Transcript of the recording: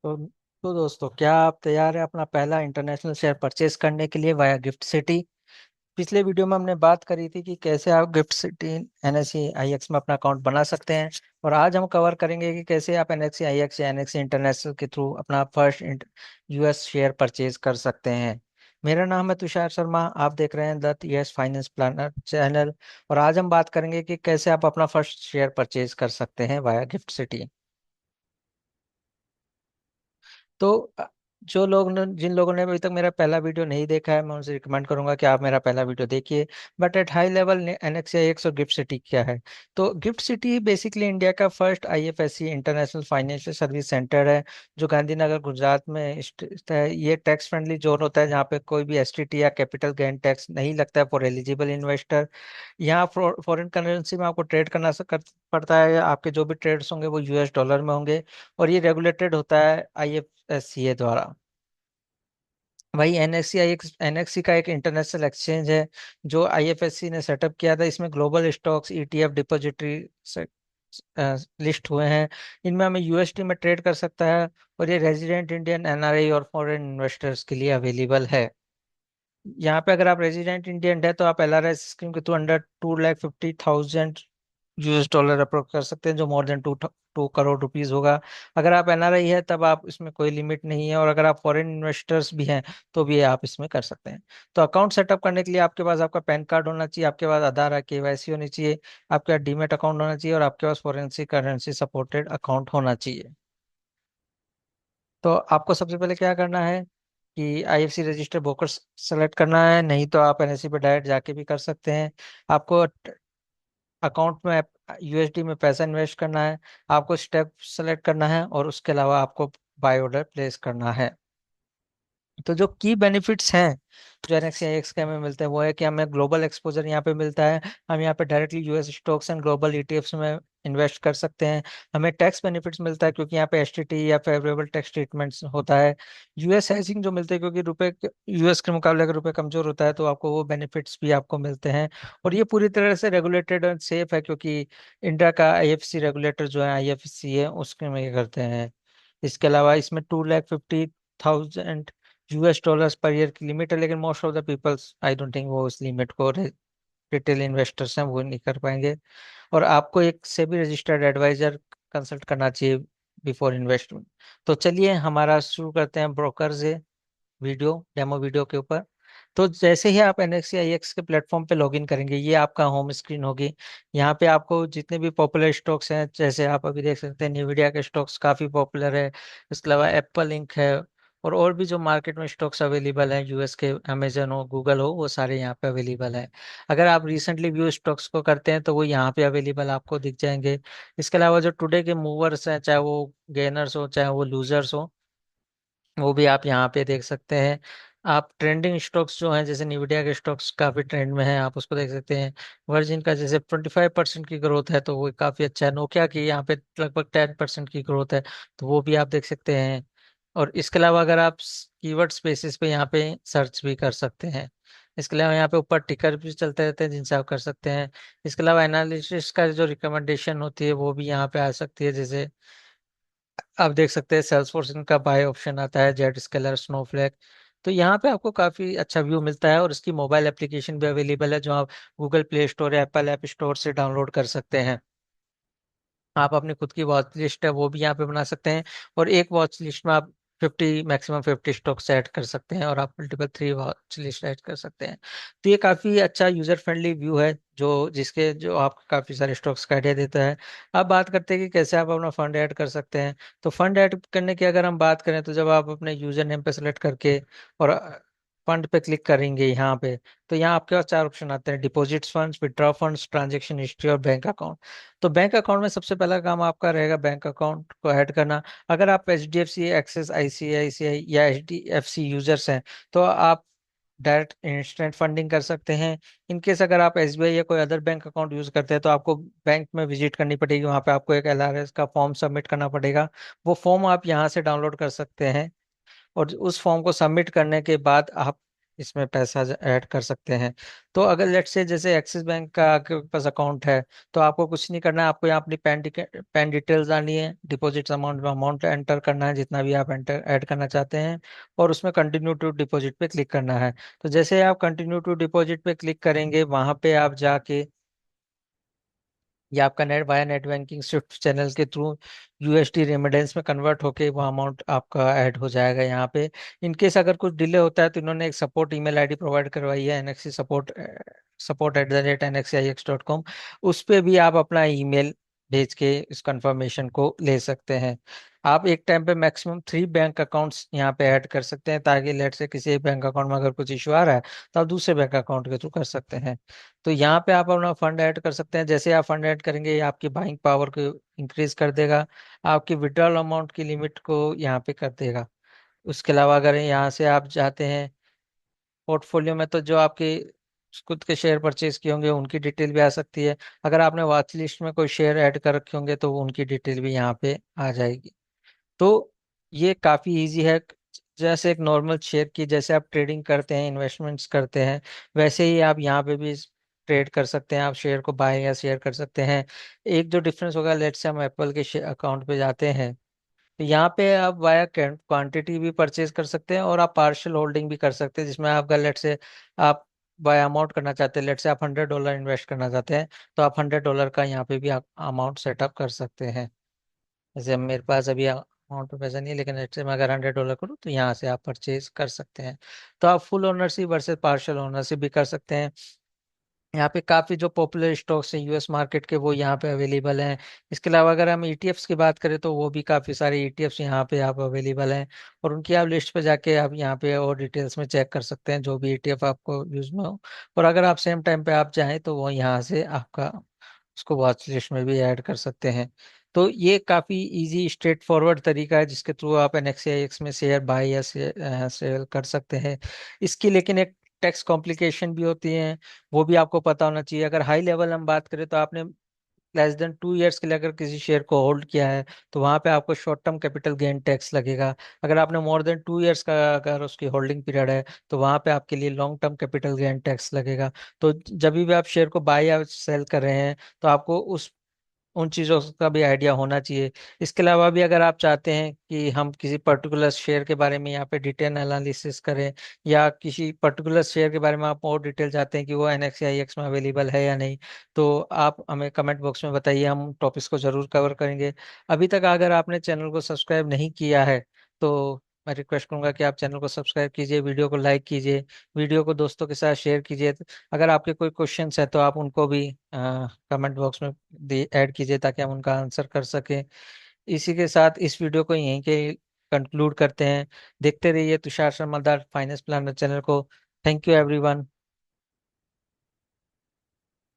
तो तो दोस्तों, क्या आप तैयार हैं अपना पहला इंटरनेशनल शेयर परचेज करने के लिए वाया गिफ्ट सिटी। पिछले वीडियो में हमने बात करी थी कि कैसे आप गिफ्ट सिटी एनएससी आईएक्स में अपना अकाउंट बना सकते हैं। और आज हम कवर करेंगे कि कैसे आप एनएससी आईएक्स या एनएससी इंटरनेशनल के थ्रू अपना फर्स्ट यूएस शेयर परचेज कर सकते हैं। मेरा नाम है तुषार शर्मा, आप देख रहे हैं the US finance planner channel. और आज हम बात करेंगे कि कैसे आप अपना फर्स्ट शेयर परचेज कर सकते हैं वाया गिफ्ट सिटी। तो जो लोग जिन लोगों ने अभी तक मेरा पहला वीडियो नहीं देखा है, मैं उनसे रिकमेंड करूंगा कि आप मेरा पहला वीडियो देखिए। But at high level NX और गिफ्ट सिटी क्या है। तो गिफ्ट सिटी बेसिकली इंडिया का first IFSC international financial service centre है, जो गांधीनगर गुजरात में स्थित है। ये टैक्स फ्रेंडली जोन होता है जहाँ पे कोई भी एसटीटी या कैपिटल गेन टैक्स नहीं लगता है फॉर एलिजिबल इन्वेस्टर। यहाँ फॉरेन करेंसी में आपको ट्रेड पड़ता है। आपके जो भी ट्रेड्स होंगे वो यूएस डॉलर में होंगे। और ये रेगुलेटेड होता है आईएफएससीए द्वारा। वही एनएक्सी का एक इंटरनेशनल एक्सचेंज है जो आईएफएससी ने सेटअप किया था। इसमें global stocks ETF depository list हुए हैं। इनमें हमें यूएसडी में ट्रेड कर सकता है। और ये रेजिडेंट इंडियन एनआरआई और फॉरेन इन्वेस्टर्स के लिए अवेलेबल है। यहाँ पे अगर आप रेजिडेंट इंडियन है तो आप एलआरएस स्कीम के through under 2,50,000 US dollar approach कर सकते हैं, जो मोर देन 2 करोड़ रुपीज होगा। अगर आप एनआरआई है तब आप इसमें कोई लिमिट नहीं है, और अगर आप फॉरेन इन्वेस्टर्स भी हैं तो भी आप इसमें कर सकते हैं। तो अकाउंट सेटअप करने के लिए आपके पास आपका पैन कार्ड होना चाहिए, आपके पास आधार केवाईसी होनी चाहिए, आपके पास डीमेट अकाउंट होना चाहिए, और आपके पास फॉरेंसिक करेंसी सपोर्टेड अकाउंट होना चाहिए। तो आपको सबसे पहले क्या करना है कि आईएफसी रजिस्टर ब्रोकर सेलेक्ट करना है, नहीं तो आप एनएससी पे डायरेक्ट जाके भी कर सकते हैं। आपको अकाउंट में यूएसडी में पैसा इन्वेस्ट करना है। आपको स्टेप सेलेक्ट करना है और उसके अलावा आपको बाय ऑर्डर प्लेस करना है। तो जो की बेनिफिट्स हैं जो एनएक्स एक्स के हमें मिलते हैं वो है कि हमें ग्लोबल एक्सपोजर यहाँ पे मिलता है। हम यहाँ पे directly US stocks and global ETFs में इन्वेस्ट कर सकते हैं। हमें टैक्स बेनिफिट्स मिलता है क्योंकि यहाँ पे एसटीटी या फेवरेबल टैक्स ट्रीटमेंट्स होता है। यूएस हैशिंग जो मिलते हैं क्योंकि रुपए यूएस के मुकाबले अगर रुपए कमजोर होता है तो आपको वो बेनिफिट्स भी आपको मिलते हैं। और ये पूरी तरह से रेगुलेटेड और सेफ है क्योंकि इंडिया का आईएफसी रेगुलेटर जो है आईएफसी है उसके में ये करते हैं। इसके अलावा इसमें 2,50,000 यूएस डॉलर्स पर ईयर की लिमिट है, लेकिन most of the peoples I don't think वो उस लिमिट को, रिटेल इन्वेस्टर्स हैं वो नहीं कर पाएंगे। और आपको एक से भी रजिस्टर्ड एडवाइजर कंसल्ट करना चाहिए बिफोर इन्वेस्टमेंट। तो चलिए हमारा शुरू करते हैं ब्रोकर से वीडियो डेमो वीडियो के ऊपर। तो जैसे ही आप एनएक्स या ईएक्स के प्लेटफॉर्म पे लॉगिन करेंगे ये आपका होम स्क्रीन होगी। यहाँ पे आपको जितने भी पॉपुलर स्टॉक्स हैं, जैसे आप अभी देख सकते हैं निविडिया के स्टॉक्स काफी पॉपुलर है। इसके अलावा एप्पल इंक है। और भी जो मार्केट में स्टॉक्स अवेलेबल हैं यूएस के, अमेजन हो गूगल हो, वो सारे यहाँ पे अवेलेबल हैं। अगर आप रिसेंटली व्यू स्टॉक्स को करते हैं तो वो यहाँ पे अवेलेबल आपको दिख जाएंगे। इसके अलावा जो टुडे के मूवर्स हैं, चाहे वो गेनर्स हो चाहे वो लूजर्स हो, वो भी आप यहाँ पे देख सकते हैं। आप ट्रेंडिंग स्टॉक्स जो हैं जैसे निविडिया के स्टॉक्स काफी ट्रेंड में हैं, आप उसको देख सकते हैं। वर्जिन का जैसे 25% की ग्रोथ है तो वो काफी अच्छा है। नोकिया की यहाँ पे लगभग 10% की ग्रोथ है, तो वो भी आप देख सकते हैं। और इसके अलावा अगर आप कीवर्ड स्पेसिस पे यहाँ पे सर्च भी कर सकते हैं। इसके अलावा यहाँ पे ऊपर टिकर भी चलते रहते हैं जिनसे आप कर सकते हैं। इसके अलावा एनालिसिस का जो रिकमेंडेशन होती है वो भी यहाँ पे आ सकती है। जैसे आप देख सकते हैं सेल्सफोर्स इनका बाय ऑप्शन आता है, जेट स्केलर, स्नोफ्लेक। तो यहाँ पे आपको काफी अच्छा व्यू मिलता है, और इसकी मोबाइल एप्लीकेशन भी अवेलेबल है जो आप गूगल प्ले स्टोर या एप्पल ऐप स्टोर से डाउनलोड कर सकते हैं। आप अपनी खुद की वॉच लिस्ट है वो भी यहाँ पे बना सकते हैं। और एक वॉच लिस्ट में आप 50 स्टॉक्स ऐड कर सकते हैं, और आप मल्टीपल 3 वॉच लिस्ट ऐड कर सकते हैं। तो ये काफी अच्छा यूजर फ्रेंडली व्यू है जो आपको काफी सारे स्टॉक्स का आइडिया देता है। अब बात करते हैं कि कैसे आप अपना फंड ऐड कर सकते हैं। तो फंड ऐड करने की अगर हम बात करें तो जब आप अपने यूजर नेम पे सेलेक्ट करके और फंड पे क्लिक करेंगे यहाँ पे, तो यहाँ आपके पास 4 ऑप्शन आते हैं: deposits funds, withdraw funds, transaction history और बैंक अकाउंट। तो बैंक अकाउंट में सबसे पहला काम आपका रहेगा बैंक अकाउंट को ऐड करना। अगर आप एच डी एफ सी, एक्सिस, आईसीआईसीआई या एच डी एफ सी यूजर्स हैं तो आप डायरेक्ट इंस्टेंट फंडिंग कर सकते हैं। इनकेस अगर आप एसबीआई या कोई अदर बैंक अकाउंट यूज करते हैं तो आपको बैंक में विजिट करनी पड़ेगी, वहाँ पे आपको एक एलआरएस का फॉर्म सबमिट करना पड़ेगा। वो फॉर्म आप यहाँ से डाउनलोड कर सकते हैं। और उस फॉर्म को सबमिट करने के बाद आप इसमें पैसा ऐड कर सकते हैं। तो अगर लेट्स से जैसे एक्सिस बैंक का आपके पास अकाउंट है, तो आपको कुछ नहीं करना है, आपको यहाँ अपनी पैन डिटेल्स डालनी है, डिपॉजिट अमाउंट में अमाउंट एंटर करना है जितना भी आप एंटर ऐड करना चाहते हैं, और उसमें कंटिन्यू टू डिपॉजिट पे क्लिक करना है। तो जैसे आप कंटिन्यू टू डिपॉजिट पे क्लिक करेंगे, वहां पे आप जाके या आपका net via net banking Swift channel के थ्रू यूएसडी रेमिडेंस में कन्वर्ट होके वो अमाउंट आपका ऐड हो जाएगा यहाँ पे। इनकेस अगर कुछ डिले होता है तो इन्होंने एक सपोर्ट ईमेल आईडी प्रोवाइड करवाई है, एनएक्सी सपोर्ट, support@nxix.com। उस पे भी आप अपना ईमेल भेज के इस कंफर्मेशन को ले सकते हैं। आप एक टाइम पे मैक्सिमम 3 बैंक अकाउंट्स यहाँ पे ऐड कर सकते हैं, ताकि लेट से किसी एक बैंक अकाउंट में अगर कुछ इशू आ रहा है तो आप दूसरे बैंक अकाउंट के थ्रू कर सकते हैं। तो यहाँ पे आप अपना फंड ऐड कर सकते हैं। जैसे आप फंड ऐड करेंगे, ये आपकी बाइंग पावर को इंक्रीज कर देगा, आपकी विड्रॉल अमाउंट की लिमिट को यहाँ पे कर देगा। उसके अलावा अगर यहाँ से आप चाहते हैं पोर्टफोलियो में, तो जो आपके खुद के शेयर परचेज किए होंगे उनकी डिटेल भी आ सकती है। अगर आपने वॉच लिस्ट में कोई शेयर ऐड कर रखे होंगे तो उनकी डिटेल भी यहाँ पे आ जाएगी। तो ये काफी इजी है। जैसे एक नॉर्मल शेयर की जैसे आप ट्रेडिंग करते हैं, इन्वेस्टमेंट्स करते हैं, वैसे ही आप यहाँ पे भी ट्रेड कर सकते हैं। आप शेयर को बाय या शेयर कर सकते हैं। एक जो डिफरेंस होगा, लेट से हम एप्पल के अकाउंट पे जाते हैं, तो यहाँ पे आप वाया क्वांटिटी भी परचेज कर सकते हैं, और आप पार्शियल होल्डिंग भी कर सकते हैं, जिसमें आपका लेट से आप बाय अमाउंट करना चाहते हैं, लेट से आप $100 इन्वेस्ट करना चाहते हैं, तो आप $100 का यहाँ पे भी आप अमाउंट सेटअप कर सकते हैं। जैसे अब मेरे पास अभी अमाउंट में पैसा नहीं है, लेकिन लेट से मैं अगर $100 करूँ तो यहाँ से आप परचेज कर सकते हैं। तो आप full ownership versus partial ownership भी कर सकते हैं। यहाँ पे काफी जो पॉपुलर स्टॉक्स हैं यूएस मार्केट के, वो यहाँ पे अवेलेबल हैं। इसके अलावा अगर हम ईटीएफ्स की बात करें, तो वो भी काफी सारे ईटीएफ्स यहाँ पे आप अवेलेबल हैं, और उनकी आप लिस्ट पे जाके आप यहाँ पे और डिटेल्स में चेक कर सकते हैं जो भी ईटीएफ आपको यूज में हो। और अगर आप सेम टाइम पे आप चाहें तो वो यहाँ से आपका उसको वॉच लिस्ट में भी ऐड कर सकते हैं। तो ये काफी इजी स्ट्रेट फॉरवर्ड तरीका है जिसके थ्रू आप एनएक्सआईएक्स में शेयर बाय या सेल कर सकते हैं। इसकी लेकिन एक टैक्स कॉम्प्लिकेशन भी होती है, वो भी आपको पता होना चाहिए। अगर हाई लेवल हम बात करें, तो आपने लेस देन 2 इयर्स के लिए अगर किसी शेयर को होल्ड किया है, तो वहां पे आपको short term capital gain tax लगेगा। अगर आपने मोर देन 2 इयर्स का अगर उसकी होल्डिंग पीरियड है, तो वहां पे आपके लिए long term capital gain tax लगेगा। तो जब भी आप शेयर को बाय या सेल कर रहे हैं, तो आपको उस उन चीज़ों का भी आइडिया होना चाहिए। इसके अलावा भी अगर आप चाहते हैं कि हम किसी पर्टिकुलर शेयर के बारे में यहाँ पे डिटेल एनालिसिस करें, या किसी पर्टिकुलर शेयर के बारे में आप और डिटेल चाहते हैं कि वो एनएक्सआईएक्स में अवेलेबल है या नहीं, तो आप हमें कमेंट बॉक्स में बताइए, हम टॉपिक्स को जरूर कवर करेंगे। अभी तक अगर आपने चैनल को सब्सक्राइब नहीं किया है, तो मैं रिक्वेस्ट करूंगा कि आप चैनल को सब्सक्राइब कीजिए, वीडियो को लाइक कीजिए, वीडियो को दोस्तों के साथ शेयर कीजिए। अगर आपके कोई क्वेश्चंस है तो आप उनको भी कमेंट बॉक्स में ऐड कीजिए, ताकि हम उनका आंसर कर सकें। इसी के साथ इस वीडियो को यहीं के कंक्लूड करते हैं। देखते रहिए तुषार शर्मादार फाइनेंस प्लानर चैनल को। Thank you everyone.